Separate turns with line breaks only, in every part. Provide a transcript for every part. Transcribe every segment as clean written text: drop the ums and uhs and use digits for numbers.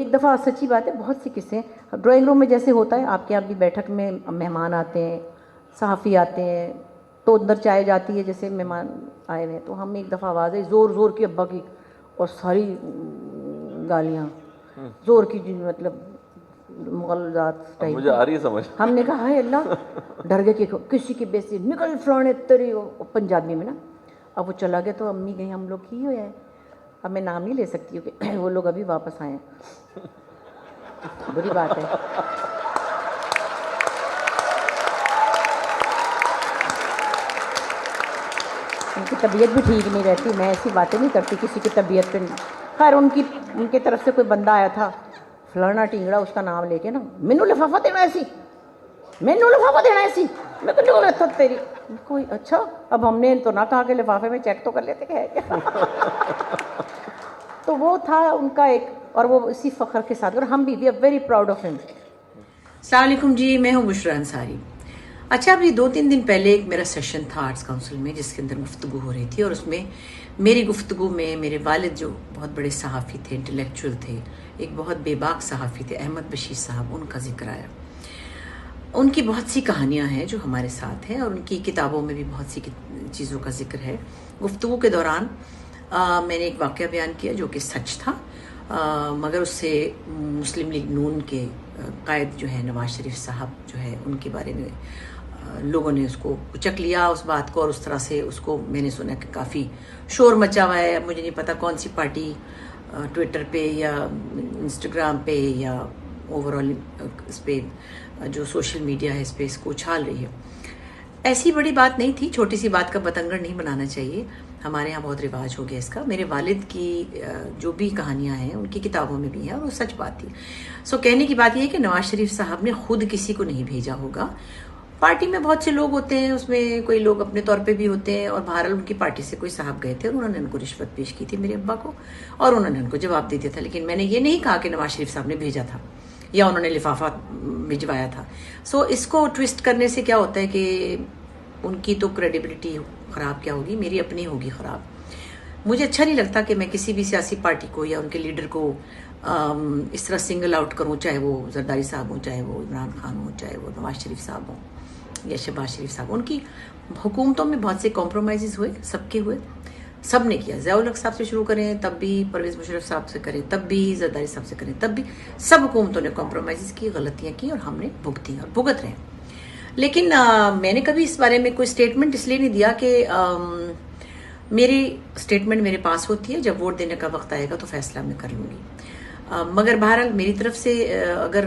एक दफ़ा सच्ची बात है, बहुत सी किस्से ड्राइंग रूम में जैसे होता है, आपके यहाँ भी बैठक में मेहमान आते हैं, सहाफ़ी आते हैं, तो अंदर चाय जाती है, जैसे मेहमान आए हुए हैं, तो हम एक दफ़ा आवाज़ आई ज़ोर ज़ोर की अब्बा की, और सारी गालियाँ ज़ोर की, मतलब मुग़लज़ात टाइप।
मुझे आ रही है समझ।
हमने कहा हाय अल्लाह, डर गए कि किसी की बेइज्जती, निकल फलाने तेरी, पंजाबी में ना। अब वो चला गया तो अम्मी गई, हम लोग ही हुए हैं। अब मैं नाम नहीं ले सकती हूँ कि वो लोग अभी वापस आए हैं, बुरी बात है। उनकी तबीयत भी ठीक नहीं रहती, मैं ऐसी बातें नहीं करती किसी की तबीयत पे। खैर उनकी तरफ से कोई बंदा आया था, फलाना टिंगड़ा, उसका नाम लेके ना, मैनू लिफाफा देना ऐसी, मैनू लिफाफा देना ऐसी, मैं क्यों लेता तेरी कोई। अच्छा, अब हमने तो ना कहा कि लिफाफे में चेक तो कर लेते कि है क्या। तो वो था उनका एक, और वो इसी फ़ख्र के साथ, और हम भी we are very proud of him. अस्सलाम वालेकुम जी, मैं हूँ बुशरा अंसारी। अच्छा, अभी 2-3 दिन पहले एक मेरा सेशन था आर्ट्स काउंसिल में, जिसके अंदर गुफ्तगू हो रही थी, और उसमें मेरी गुफ्तगू में मेरे वालिद जो बहुत बड़े सहाफ़ी थे, इंटेलेक्चुअल थे, एक बहुत बेबाक सहाफ़ी थे, अहमद बशीर साहब, उनका जिक्र आया। उनकी बहुत सी कहानियाँ हैं जो हमारे साथ हैं, और उनकी किताबों में भी बहुत सी चीज़ों का जिक्र है। गुफ्तगू के दौरान मैंने एक वाक़या बयान किया जो कि सच था, मगर उससे मुस्लिम लीग नून के कायद जो है नवाज शरीफ साहब जो है, उनके बारे में लोगों ने उसको उचक लिया उस बात को, और उस तरह से उसको मैंने सुना कि काफ़ी शोर मचा हुआ है। मुझे नहीं पता कौन सी पार्टी ट्विटर पे या इंस्टाग्राम पे या ओवरऑल इस पर जो सोशल मीडिया है, इस पर इसको उछाल रही है। ऐसी बड़ी बात नहीं थी, छोटी सी बात का बतंगड़ नहीं बनाना चाहिए, हमारे यहाँ बहुत रिवाज हो गया इसका। मेरे वालिद की जो भी कहानियाँ हैं उनकी किताबों में भी हैं, और वो सच बात थी। सो कहने की बात यह है कि नवाज शरीफ साहब ने खुद किसी को नहीं भेजा होगा। पार्टी में बहुत से लोग होते हैं, उसमें कोई लोग अपने तौर पे भी होते हैं, और बहरहाल उनकी पार्टी से कोई साहब गए थे और उन्होंने उनको रिश्वत पेश की थी मेरे अब्बा को, और उन्होंने उनको जवाब दे दिया था। लेकिन मैंने ये नहीं कहा कि नवाज शरीफ साहब ने भेजा था या उन्होंने लिफाफा भिजवाया था। सो इसको ट्विस्ट करने से क्या होता है कि उनकी तो क्रेडिबिलिटी ख़राब क्या होगी, मेरी अपनी होगी ख़राब। मुझे अच्छा नहीं लगता कि मैं किसी भी सियासी पार्टी को या उनके लीडर को इस तरह सिंगल आउट करूं, चाहे वो जरदारी साहब हो, चाहे वो इमरान खान हो, चाहे वो नवाज शरीफ साहब हो या शहबाज शरीफ साहब। उनकी हुकूमतों में बहुत से कॉम्प्रोमाइज़ हुए, सबके हुए, सब ने किया। ज़िया उल हक साहब से शुरू करें तब भी, परवेज़ मुशर्रफ साहब से करें तब भी, जरदारी साहब से करें तब भी, सब हुकूमतों ने कॉम्प्रोमाइज़ की, गलतियाँ की, और हमने भुगती और भुगत रहे। लेकिन मैंने कभी इस बारे में कोई स्टेटमेंट इसलिए नहीं दिया कि मेरी स्टेटमेंट मेरे पास होती है, जब वोट देने का वक्त आएगा तो फैसला मैं कर लूँगी। मगर बहरहाल मेरी तरफ से अगर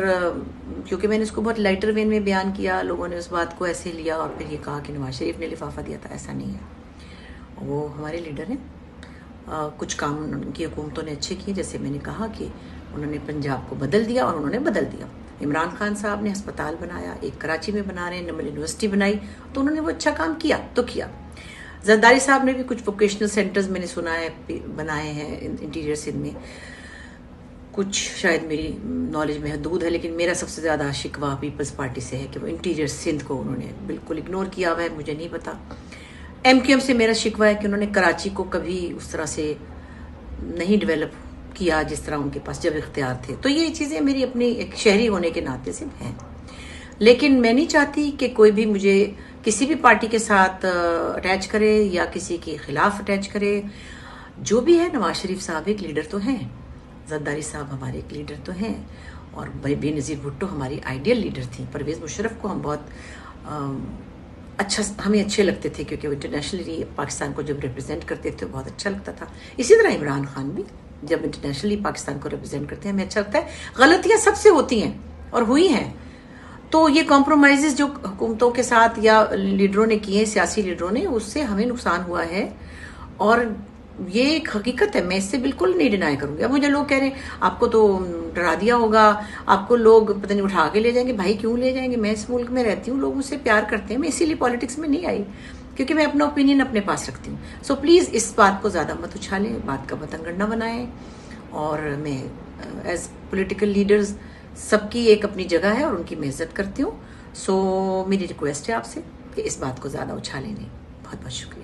क्योंकि मैंने इसको बहुत लाइटर वेन में बयान किया, लोगों ने उस बात को ऐसे लिया और फिर ये कहा कि नवाज शरीफ ने लिफाफा दिया था, ऐसा नहीं है। वो हमारे लीडर हैं, कुछ काम उनकी हुकूमतों ने अच्छे किए, जैसे मैंने कहा कि उन्होंने पंजाब को बदल दिया, और उन्होंने बदल दिया। इमरान खान साहब ने अस्पताल बनाया, एक कराची में बना रहे हैं, नमल यूनिवर्सिटी बनाई, तो उन्होंने वो अच्छा काम किया तो किया। जरदारी साहब ने भी कुछ वोकेशनल सेंटर्स मैंने सुना है बनाए हैं इंटीरियर सिंध में। कुछ शायद मेरी नॉलेज में हदूद है, लेकिन मेरा सबसे ज़्यादा शिकवा पीपल्स पार्टी से है कि वो इंटीरियर सिंध को उन्होंने बिल्कुल इग्नोर किया हुआ है। मुझे नहीं पता। MQM से मेरा शिकवा है कि उन्होंने कराची को कभी उस तरह से नहीं डेवलप किया जिस तरह उनके पास जब इख्तियार थे। तो ये चीज़ें मेरी अपनी एक शहरी होने के नाते से हैं, लेकिन मैं नहीं चाहती कि कोई भी मुझे किसी भी पार्टी के साथ अटैच करे या किसी के खिलाफ अटैच करे। जो भी है, नवाज शरीफ साहब एक लीडर तो हैं, जरदारी साहब हमारे एक लीडर तो हैं, और बेनज़ीर भुट्टो हमारी आइडियल लीडर थी। परवेज़ मुशर्रफ को हम बहुत हमें अच्छे लगते थे, क्योंकि वो इंटरनेशनली पाकिस्तान को जब रिप्रेजेंट करते थे बहुत अच्छा लगता था। इसी तरह इमरान खान भी जब इंटरनेशनली पाकिस्तान को रिप्रेजेंट करते हैं हमें अच्छा लगता है। गलतियाँ सबसे होती हैं और हुई हैं, तो ये कॉम्प्रोमाइज़ जो हुकूमतों के साथ या लीडरों ने किए, सियासी लीडरों ने, उससे हमें नुकसान हुआ है, और ये एक हकीकत है, मैं इससे बिल्कुल नहीं डिनाई करूँगी। अब मुझे लोग कह रहे हैं आपको तो डरा दिया होगा, आपको लोग पता नहीं उठा के ले जाएंगे। भाई क्यों ले जाएंगे, मैं इस मुल्क में रहती हूँ, लोग मुझसे प्यार करते हैं। मैं इसीलिए पॉलिटिक्स में नहीं आई क्योंकि मैं अपना ओपिनियन अपने पास रखती हूँ। सो प्लीज़ इस बात को ज़्यादा मत उछालें, बात का बतंगड़ न बनाएं। और मैं एज पोलिटिकल लीडर्स सबकी एक अपनी जगह है और उनकी मैं इज्जत करती हूँ। सो मेरी रिक्वेस्ट है आपसे कि इस बात को ज़्यादा उछालें नहीं। बहुत बहुत शुक्रिया।